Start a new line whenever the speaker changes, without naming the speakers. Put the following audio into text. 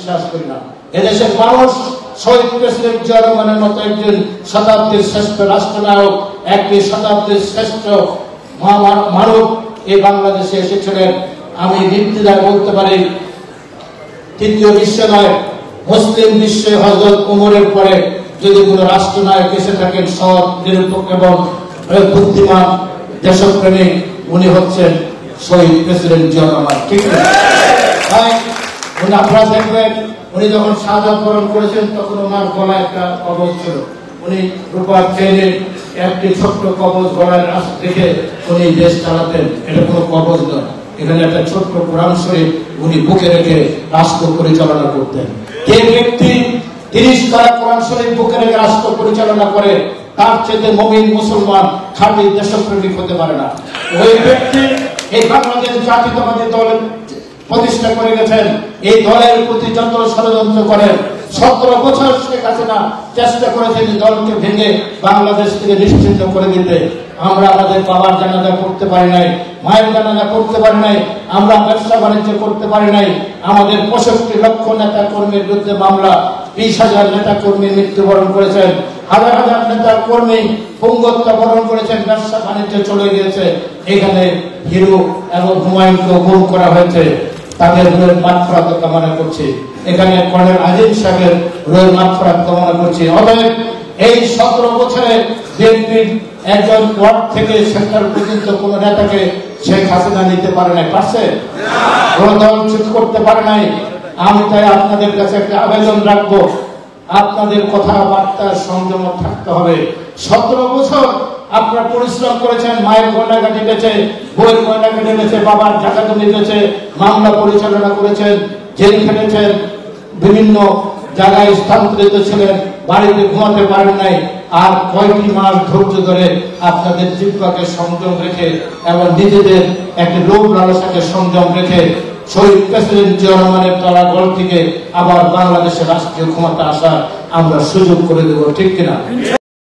বিশ্বাস করি না। এদেশের মানুষ শহীদ প্রেসিডেন্ট জিয়া রহমানের মতো একজন শতাব্দীর শ্রেষ্ঠ রাষ্ট্রনায়ক, একটি শতাব্দীর শ্রেষ্ঠ মানব এই বাংলাদেশে এসেছিলেন। আমি নির্দ্বিধায় বলতে পারি তৃতীয় বিশ্ব নয়, মুসলিম বিশ্বে হযরত ওমরের পরে যদি কোনো রাষ্ট্রনায়ক এসে থাকেন সৎ, নিরপেক্ষ এবং বুদ্ধিমান, দেশপ্রেমিক, উনি হচ্ছেন শহীদ প্রেসিডেন্ট জিয়া রহমান। ঠিক আছে? তাই উনি আপনারা দেখবেন উনি যখন শাহাদাত বরণ করেছেন তখন ওনার গলায় একটা কবজ ছিল। উনি রূপার চেইনের একটি ছোট্ট কবজ গলায় রেখে উনি দেশ চালাতেন। এটা কোনো কবজ নয়, এখানে একটা ছোট্ট কোরআন শরীফ উনি বুকে রেখে রাষ্ট্র পরিচালনা করতেন। যে ব্যক্তি 30 পারা কোরআন শরীফ বুকে রেখে রাষ্ট্র পরিচালনা করে তার চেয়ে মুমিন মুসলমান খাঁটি দেশপ্রেমিক হতে পারে না। ওই ব্যক্তি এই বাংলাদেশ জাতীয়তাবাদী দল প্রতিষ্ঠা করে গেছেন। এই দলের প্রতি যত ষড়যন্ত্র করেন, 17 বছর শেখ হাসিনা চেষ্টা করেছেন দলকে ভেঙে বাংলাদেশ থেকে নিশ্চিন্ত করে দিতে। আমরা আমাদের বাবার জানাজা করতে পারি নাই, মায়ের জানাজা করতে পারি নাই, আমরা ব্যবসা বাণিজ্য করতে পারি নাই। আমাদের 65 লক্ষ নেতা কর্মীর বিরুদ্ধে মামলা, 20,000 নেতা কর্মী মৃত্যুবরণ করেছেন, হাজার হাজার নেতা কর্মী পঙ্গত্ব বরণ করেছেন, ব্যবসা বাণিজ্য চলে গিয়েছে। এখানে হিরো এবং হুমায়ুনকে গুম করা হয়েছে, তাদের রোহের মাগফিরাত কামনা করছি। এখানে কর্নেল আজিম সাহেবের রোহের মাগফিরাত কামনা করছি। অতএব এই 17 বছরে বিএনপির একজন ওয়ার্ড থেকে সেক্টর পর্যন্ত কোন নেতাকে শেখ হাসিনা নিতে পারে নাই, পারছে? কোন দল চুপ করতে পারে নাই। আমি তাই আপনাদের কাছে একটা আবেদন রাখবো, আপনাদের কথাবার্তার সংযম থাকতে হবে। 17 বছর আপনারা পরিশ্রম করেছেন, মায়ের গয়নাগাটি বেচে, বইয়ের গয়নাগাটি বেচে, বাবার টাকা জমি বেচে মামলা পরিচালনা করেছেন, জেল খেটেছেন, বিভিন্ন জায়গায় স্থানান্তরিত ছিলেন, বাড়িতে ঘুমাতে পারেন নাই। আর কয়েকটি মাস ধৈর্য ধরে আপনাদের জিহ্বাকে সংযম রেখে এবং নিজেদের একটি লোভ লালসাকে সংযম রেখে শহীদ প্রেসিডেন্ট জিয়া রহমানের তলাগল থেকে আবার বাংলাদেশের রাষ্ট্রীয় ক্ষমতা আসার আমরা সুযোগ করে দেব। ঠিক কিনা?